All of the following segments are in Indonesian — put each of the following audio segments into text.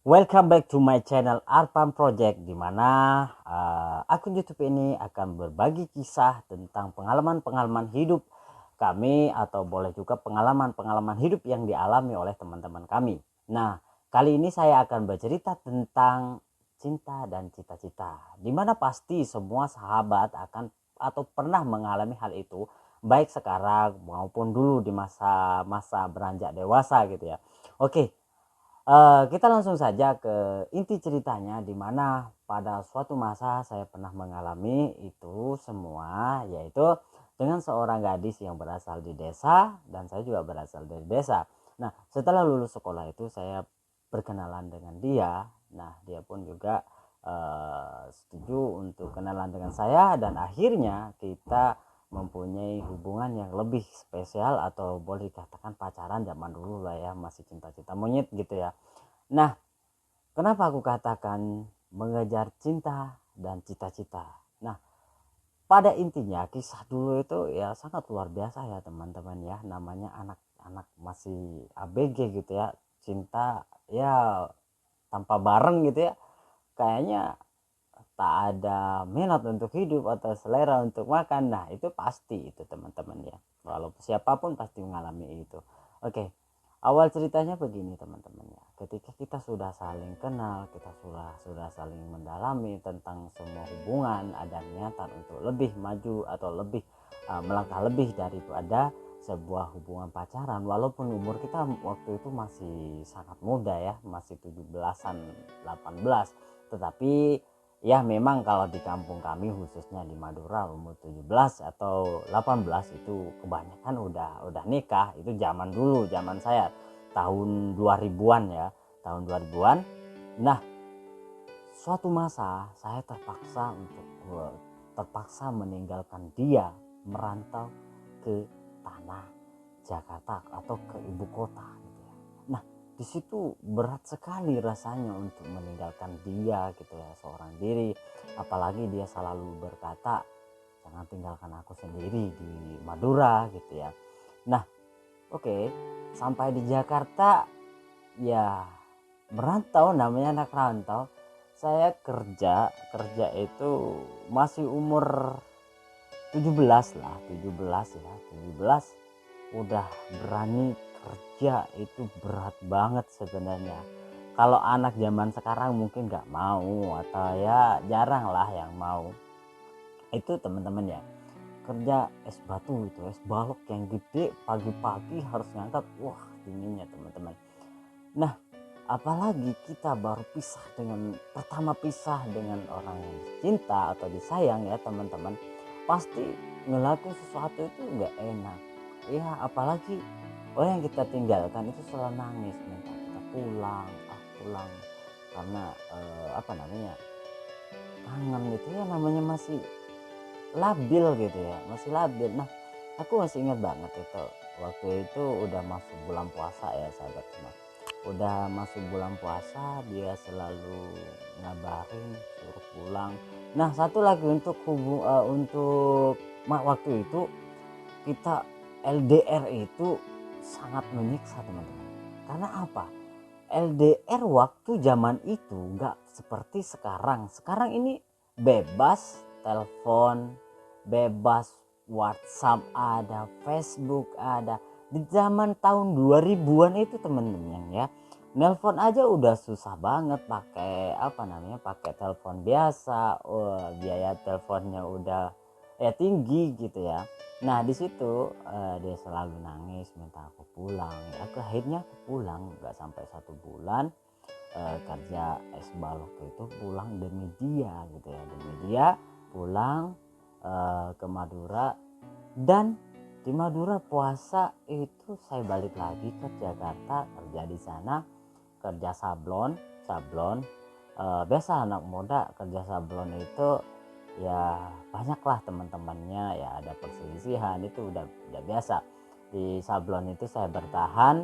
Welcome back to my channel Arpan Project, di mana akun YouTube ini akan berbagi kisah tentang pengalaman-pengalaman hidup kami, atau boleh juga pengalaman-pengalaman hidup yang dialami oleh teman-teman kami. Nah, kali ini saya akan bercerita tentang cinta dan cita-cita, di mana pasti semua sahabat akan atau pernah mengalami hal itu, baik sekarang maupun dulu di masa-masa beranjak dewasa gitu ya. Oke. Kita langsung saja ke inti ceritanya, di mana pada suatu masa saya pernah mengalami itu semua, yaitu dengan seorang gadis yang berasal di desa dan saya juga berasal dari desa. Nah, setelah lulus sekolah itu saya berkenalan dengan dia. Nah, dia pun juga setuju untuk kenalan dengan saya, dan akhirnya kita mempunyai hubungan yang lebih spesial, atau boleh dikatakan pacaran zaman dulu lah ya, masih cinta-cinta monyet gitu ya. Nah, kenapa aku katakan mengejar cinta dan cita-cita? Nah, pada intinya kisah dulu itu ya sangat luar biasa ya teman-teman ya. Namanya anak-anak masih ABG gitu ya. Cinta ya tanpa bareng gitu ya. Kayaknya tak ada minat untuk hidup atau selera untuk makan. Nah, itu pasti itu teman-teman ya. Walaupun siapapun pasti mengalami itu. Oke. Awal ceritanya begini teman-teman ya. Ketika kita sudah saling kenal, kita sudah saling mendalami tentang semua hubungan, ada niatan untuk lebih maju atau lebih melangkah lebih daripada sebuah hubungan pacaran, walaupun umur kita waktu itu masih sangat muda ya, masih 17-an 18. Tetapi ya memang kalau di kampung kami khususnya di Madura, umur 17 atau 18 itu kebanyakan udah nikah. Itu zaman dulu, zaman saya tahun 2000-an ya, tahun 2000-an. Nah, suatu masa saya terpaksa meninggalkan dia, merantau ke tanah Jakarta atau ke ibu kota gitu ya. Nah, di situ berat sekali rasanya untuk meninggalkan dia gitu ya, seorang diri. Apalagi dia selalu berkata, jangan tinggalkan aku sendiri di Madura gitu ya. Nah, oke, sampai di Jakarta ya, merantau, namanya anak rantau. Saya kerja itu masih umur 17 lah, 17 ya, 17 udah berani kerja. Itu berat banget sebenarnya. Kalau anak zaman sekarang mungkin nggak mau, atau ya jarang lah yang mau. Itu teman-teman ya, kerja es batu itu, es balok yang gede, pagi-pagi harus ngangkat. Wah, dinginnya teman-teman. Nah, apalagi kita baru pertama pisah dengan orang yang cinta atau disayang ya teman-teman, pasti ngelakuin sesuatu itu nggak enak ya. Apalagi orang yang kita tinggalkan itu selalu nangis minta kita pulang, pulang, karena apa namanya, kangen gitu ya, namanya masih labil gitu ya, masih labil. Nah, aku masih ingat banget itu, waktu itu udah masuk bulan puasa ya sahabat semua, udah masuk bulan puasa, dia selalu ngabarin suruh pulang. Nah, satu lagi untuk waktu itu kita LDR itu sangat menyiksa teman-teman. Karena apa? LDR waktu zaman itu nggak seperti sekarang. Sekarang ini bebas telepon, bebas WhatsApp, ada Facebook, ada. Di zaman tahun 2000-an itu temen-temen ya, nelpon aja udah susah banget, pakai apa namanya, pakai telepon biasa. Biaya teleponnya udah ya tinggi gitu ya. Nah, di situ dia selalu nangis minta aku pulang. Aku akhirnya pulang, nggak sampai 1 bulan kerja es balok itu, pulang demi dia gitu ya, demi dia pulang ke Madura. Dan di Madura puasa itu saya balik lagi ke Jakarta, kerja di sana, kerja sablon. Biasa anak muda kerja sablon itu ya banyaklah teman-temannya ya, ada perselisihan, itu udah biasa. Di sablon itu saya bertahan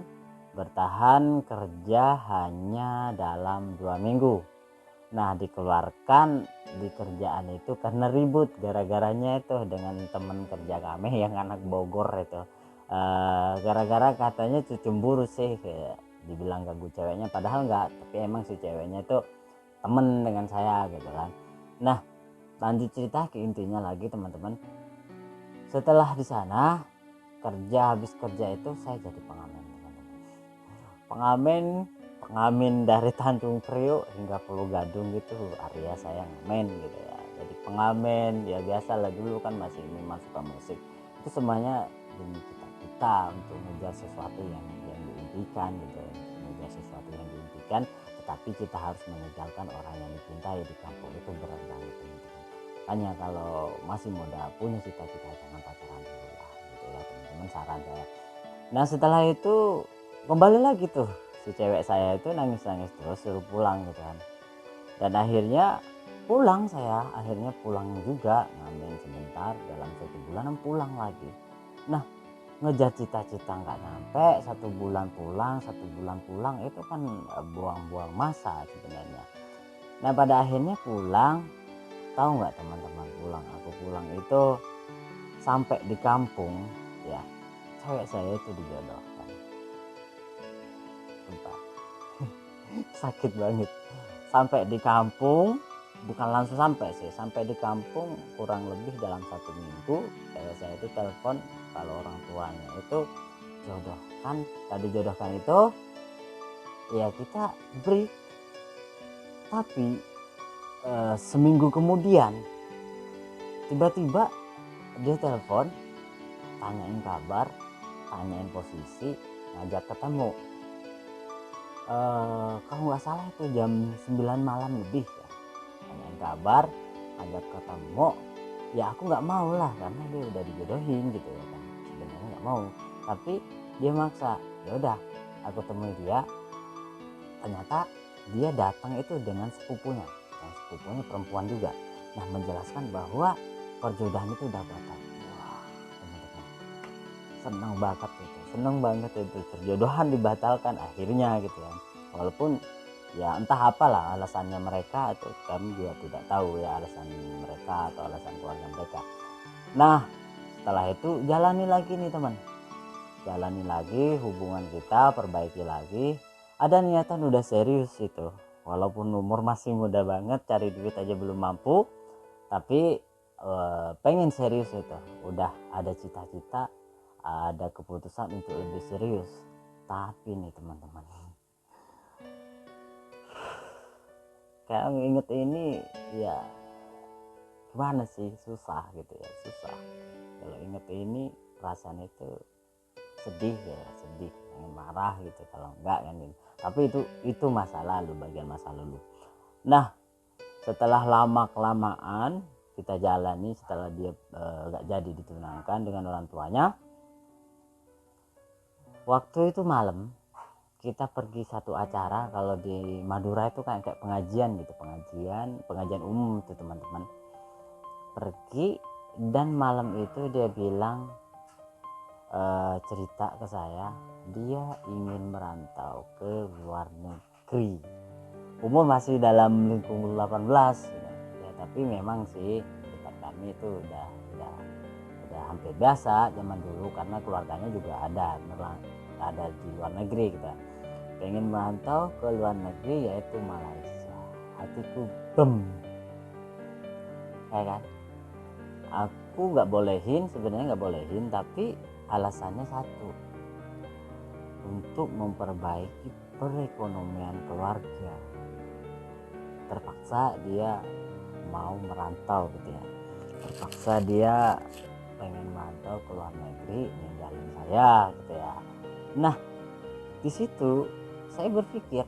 kerja hanya dalam 2 minggu. Nah, dikeluarkan di kerjaan itu karena ribut, gara-garanya itu dengan teman kerja kami yang anak Bogor itu. Gara-gara katanya cemburu sih, dibilang ganggu ceweknya, padahal enggak, tapi emang si ceweknya itu temen dengan saya gitu kan. Nah, lanjut cerita ke intinya lagi teman-teman. Setelah di sana habis kerja itu saya jadi pengamen teman-teman. Pengamen dari Tanjung Priok hingga Pulau Gadung gitu, area saya ngamen gitu ya. Jadi pengamen ya biasa lah, dulu kan masih memang suka musik. Itu semuanya demi kita untuk mengejar sesuatu yang diimpikan gitu, mengejar sesuatu yang diimpikan, tetapi kita harus meninggalkan orang yang dicintai di kampung. Itu berat banget teman-teman. Makanya kalau masih muda punya cita-cita jangan pacaran dulu lah gitu ya teman-teman, saran saya. Nah setelah itu kembali lagi tuh si cewek saya itu nangis-nangis terus, suruh pulang gitu kan. Dan akhirnya pulang juga, ngamen sebentar, dalam 1 bulanan pulang lagi. Nah ngejar cita-cita nggak nyampe, 1 bulan pulang itu kan buang-buang masa sebenarnya. Nah pada akhirnya pulang, tahu nggak teman-teman, aku pulang itu sampai di kampung ya, cewek saya itu dijodohkan. Sumpah sakit banget. Sampai di kampung, bukan langsung sampai di kampung kurang lebih dalam 1 minggu, cewek saya itu telepon kalau orang tuanya itu dijodohkan itu ya kita break. Tapi seminggu kemudian tiba-tiba dia telepon, tanyain kabar, tanyain posisi, ngajak ketemu. Kalau nggak salah itu jam 9 malam lebih ya, tanyain kabar, ngajak ketemu. Ya aku nggak mau lah karena dia udah dijodohin gitu ya kan, sebenarnya nggak mau, tapi dia maksa. Ya udah aku temui dia, ternyata dia datang itu dengan sepupunya, dan sepupunya perempuan juga. Nah menjelaskan bahwa perjodohan itu udah batal. Wah teman-teman, seneng banget itu perjodohan dibatalkan akhirnya gitu ya. Walaupun ya entah apalah alasannya mereka, atau kami juga tidak tahu ya alasan mereka atau alasan keluarga mereka. Nah setelah itu jalani lagi hubungan kita, perbaiki lagi. Ada niatan udah serius itu, walaupun umur masih muda banget, cari duit aja belum mampu, tapi pengen serius itu, udah ada cita-cita, ada keputusan untuk lebih serius. Tapi nih teman-teman, kayak inget ini ya gimana sih, susah gitu ya, kalau inget ini rasanya itu sedih, pengen marah gitu kalau enggak kan gitu. Tapi itu masa lalu, bagian masa lalu. Nah setelah lama kelamaan kita jalani, setelah dia gak jadi ditunangkan dengan orang tuanya, waktu itu malam kita pergi satu acara. Kalau di Madura itu kayak pengajian gitu, pengajian umum tuh teman-teman. Pergi, dan malam itu dia bilang, cerita ke saya dia ingin merantau ke luar negeri. Umur masih dalam lingkungan 18 ya, tapi memang sih dekat kami itu udah hampir biasa zaman dulu, karena keluarganya juga ada di luar negeri gitu. Pengen merantau ke luar negeri yaitu Malaysia. Hatiku ya kan, aku sebenarnya nggak bolehin, tapi alasannya satu, untuk memperbaiki perekonomian keluarga. Terpaksa dia mau merantau gitu ya, terpaksa dia pengen merantau ke luar negeri, ninggalin saya gitu ya. Nah di situ saya berpikir,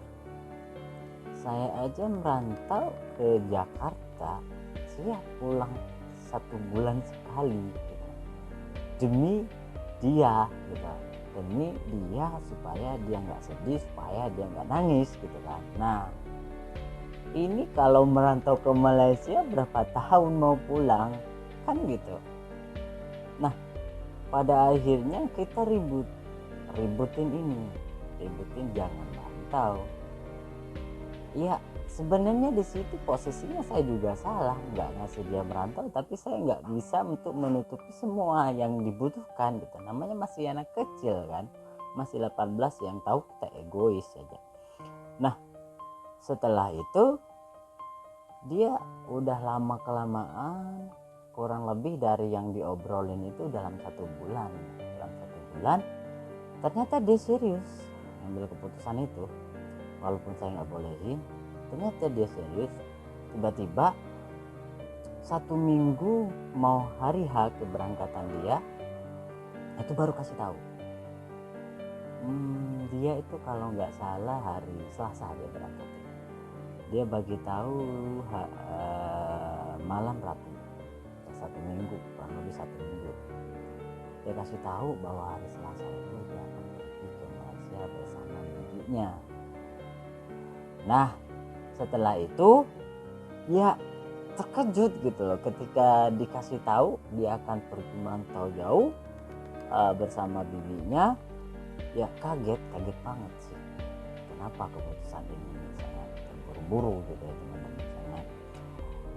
saya aja merantau ke Jakarta siap pulang 1 bulan sekali gitu, demi dia gitu, supaya dia nggak sedih, supaya dia nggak nangis gitu kan. Nah ini kalau merantau ke Malaysia berapa tahun mau pulang kan gitu. Nah pada akhirnya kita ributin jangan merantau. Ya sebenarnya di situ posisinya saya juga salah, nggak ngasih dia merantau, tapi saya nggak bisa untuk menutupi semua yang dibutuhkan gitu. Namanya masih anak kecil kan, masih 18, yang tahu kita egois saja. Nah setelah itu dia udah lama kelamaan, kurang lebih dari yang diobrolin itu dalam 1 bulan. Dalam 1 bulan ternyata dia serius ngambil keputusan itu, walaupun saya nggak bolehin. Ternyata dia serius. Tiba-tiba 1 minggu mau hari H keberangkatan dia, itu baru kasih tahu. Dia itu kalau nggak salah hari Selasa dia berangkat. Dia bagi tahu malam Rabu. 1 minggu, kurang lebih 1 minggu. Dia kasih tahu bahwa hari Selasa itu dia akan pergi ke Malaysia bersama bibinya. Nah setelah itu ya terkejut gitu loh ketika dikasih tahu dia akan pergi merantau jauh bersama bibinya. Ya kaget banget sih, kenapa keputusan ini sangat terburu-buru gitu ya teman-teman. Misalnya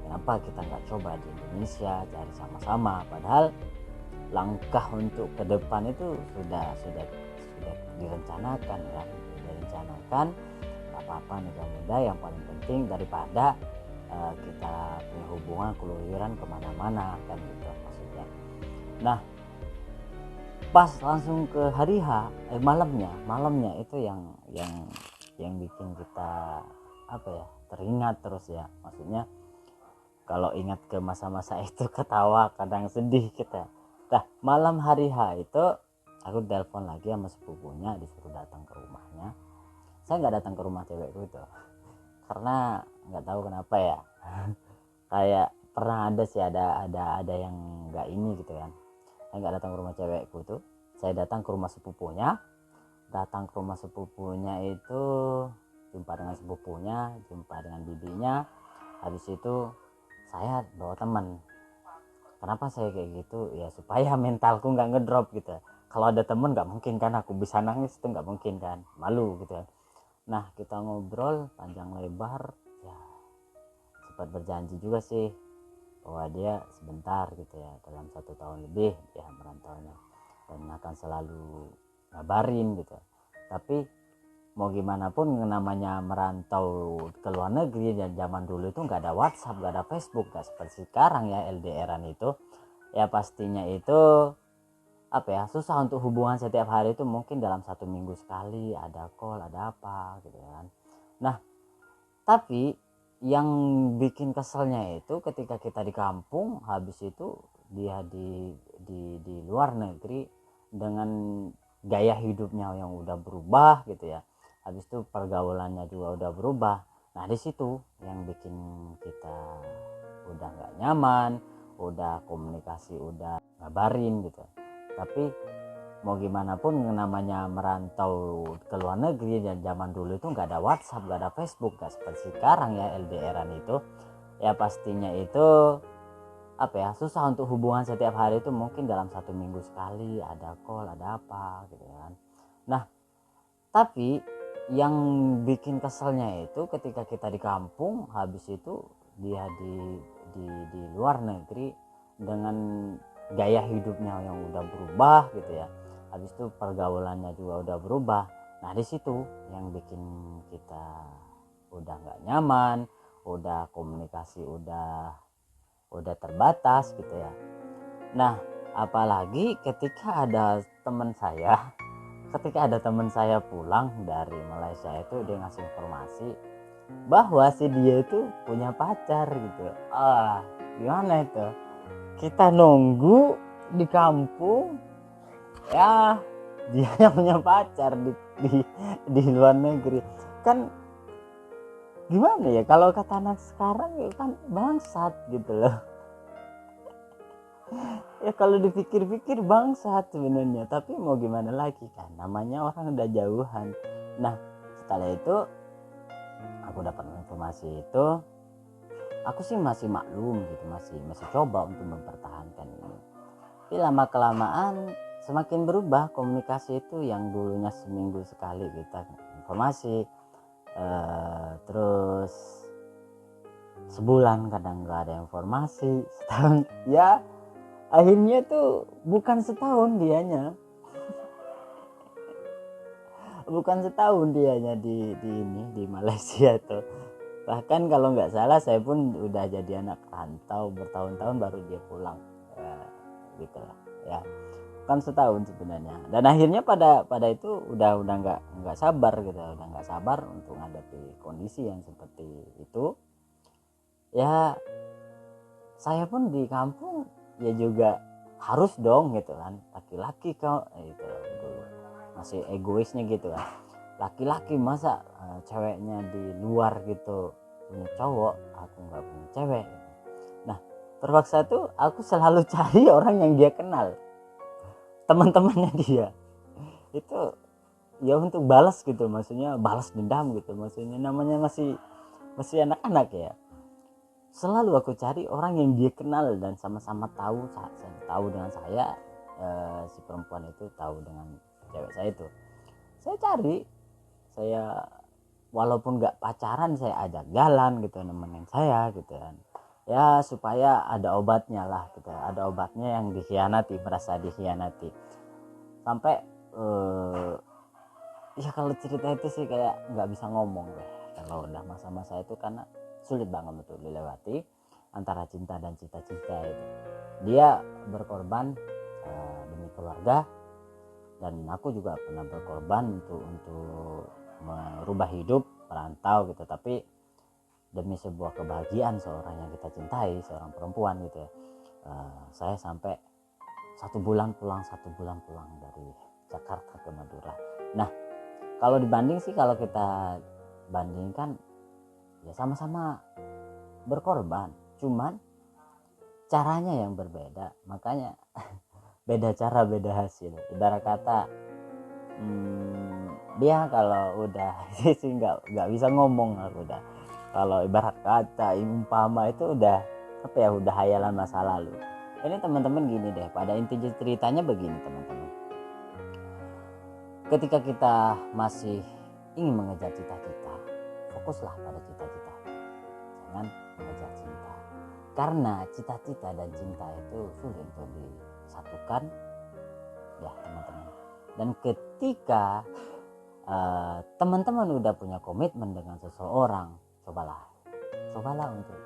kenapa kita nggak coba di Indonesia cari sama-sama, padahal langkah untuk ke depan itu sudah direncanakan ya, apa-apa nikah muda yang paling penting daripada kita punya hubungan keluyuran kemana-mana kan gitu maksudnya. Nah pas langsung ke hari H malamnya itu yang bikin kita teringat terus ya, maksudnya kalau ingat ke masa-masa itu ketawa kadang sedih kita. Nah malam hari H itu aku telepon lagi sama sepupunya, disuruh datang ke rumahnya. Saya nggak datang ke rumah cewekku itu karena nggak tahu kenapa ya kayak pernah ada sih ada yang nggak ini gitu kan. Saya nggak datang ke rumah cewekku tuh, saya datang ke rumah sepupunya. Itu jumpa dengan sepupunya, jumpa dengan bibinya. Habis itu saya bawa teman. Kenapa saya kayak gitu ya, supaya mentalku nggak ngedrop gitu. Kalau ada temen nggak mungkin kan aku bisa nangis, itu nggak mungkin kan, malu gitu. Nah kita ngobrol panjang lebar ya, sempat berjanji juga sih bahwa dia sebentar gitu ya, dalam 1 tahun lebih ya merantaunya, dan akan selalu ngabarin gitu. Tapi mau gimana pun namanya merantau ke luar negeri, dan zaman dulu itu nggak ada WhatsApp, nggak ada Facebook, nggak seperti sekarang ya LDRan itu ya, pastinya itu susah untuk hubungan setiap hari itu, mungkin dalam 1 minggu sekali ada call, ada apa gitu kan. Nah tapi yang bikin keselnya itu ketika kita di kampung, habis itu dia di luar negeri dengan gaya hidupnya yang udah berubah gitu ya, habis itu pergaulannya juga udah berubah. Nah di situ yang bikin kita udah nggak nyaman, udah komunikasi udah ngabarin gitu. Tapi mau gimana pun namanya merantau ke luar negeri, dan zaman dulu itu nggak ada WhatsApp, nggak ada Facebook, nggak seperti sekarang ya LDRan itu ya, pastinya itu susah untuk hubungan setiap hari itu, mungkin dalam 1 minggu sekali ada call, ada apa gitu kan. Nah tapi yang bikin keselnya itu ketika kita di kampung, habis itu dia di luar negeri dengan gaya hidupnya yang udah berubah gitu ya, habis itu pergaulannya juga udah berubah. Nah di situ yang bikin kita udah nggak nyaman, udah komunikasi udah terbatas gitu ya. Nah apalagi ketika ada teman saya pulang dari Malaysia itu, dia ngasih informasi bahwa si dia itu punya pacar gitu. Gimana itu, kita nunggu di kampung ya, dia yang punya pacar di luar negeri kan. Gimana ya, kalau kata anak sekarang ya kan bangsat gitu loh ya kalau dipikir-pikir bangsat sebenarnya, tapi mau gimana lagi kan, namanya orang udah jauhan. Nah setelah itu aku dapat informasi itu, aku sih masih maklum gitu, masih coba untuk mempertahankan ini. Tapi lama kelamaan semakin berubah komunikasi itu, yang dulunya seminggu sekali kita informasi, terus sebulan kadang nggak ada informasi, setahun ya akhirnya tuh bukan setahun dianya, bukan setahun dianya di Malaysia tuh. Bahkan kalau nggak salah saya pun udah jadi anak rantau bertahun-tahun baru dia pulang, gitu lah ya. Kan setahun sebenarnya, dan akhirnya pada itu udah nggak sabar gitu, udah nggak sabar untuk menghadapi kondisi yang seperti itu ya. Saya pun di kampung ya juga harus dong gitu kan, laki-laki kau itu masih egoisnya gitu kan, laki-laki masa ceweknya di luar gitu punya cowok, aku nggak punya cewek gitu. Nah terpaksa tuh aku selalu cari orang yang dia kenal, teman-temannya dia itu ya, untuk balas gitu, maksudnya balas dendam gitu, maksudnya namanya masih anak-anak ya. Selalu aku cari orang yang dia kenal dan sama-sama tahu dengan saya, si perempuan itu tahu dengan cewek saya itu. Saya cari, saya walaupun nggak pacaran saya ajak jalan gitu, nemenin saya gitu kan ya, supaya ada obatnya lah gitu, ada obatnya yang dikhianati, merasa dikhianati sampai ya kalau cerita itu sih kayak nggak bisa ngomong deh kalau udah masa-masa itu, karena sulit banget untuk dilewati antara cinta dan cita-cita itu. Dia berkorban demi keluarga, dan aku juga pernah berkorban untuk merubah hidup merantau gitu, tapi demi sebuah kebahagiaan seorang yang kita cintai, seorang perempuan gitu ya. Saya sampai 1 bulan pulang dari Jakarta ke Madura. Nah kalau dibanding sih, kalau kita bandingkan ya sama-sama berkorban, cuman caranya yang berbeda, makanya beda cara beda hasil. Ibarat kata dia kalau udah sih nggak bisa ngomong, udah kalau ibarat kata umpama itu udah apa ya, udah hayalan masa lalu. Ini teman-teman gini deh, pada intinya ceritanya begini teman-teman, ketika kita masih ingin mengejar cita-cita, fokuslah pada cita-cita, jangan mengejar cinta, karena cita-cita dan cinta itu sulit untuk disatukan ya teman-teman. Dan ketika teman-teman udah punya komitmen dengan seseorang, cobalah untuk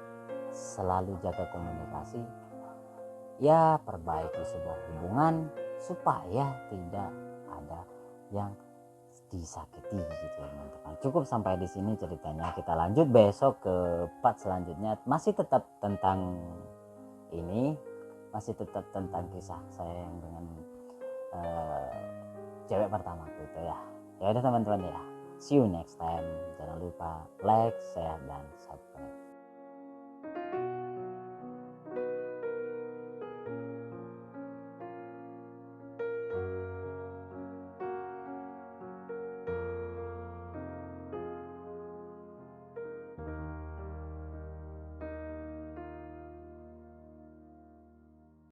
selalu jaga komunikasi ya, perbaiki sebuah hubungan supaya tidak ada yang disakiti gitu ya teman-teman. Cukup sampai di sini ceritanya, kita lanjut besok ke part selanjutnya, masih tetap tentang ini, masih tetap tentang kisah saya yang dengan cewek pertama gitu ya. Ya udah teman-teman ya, see you next time. Jangan lupa like, share, dan subscribe.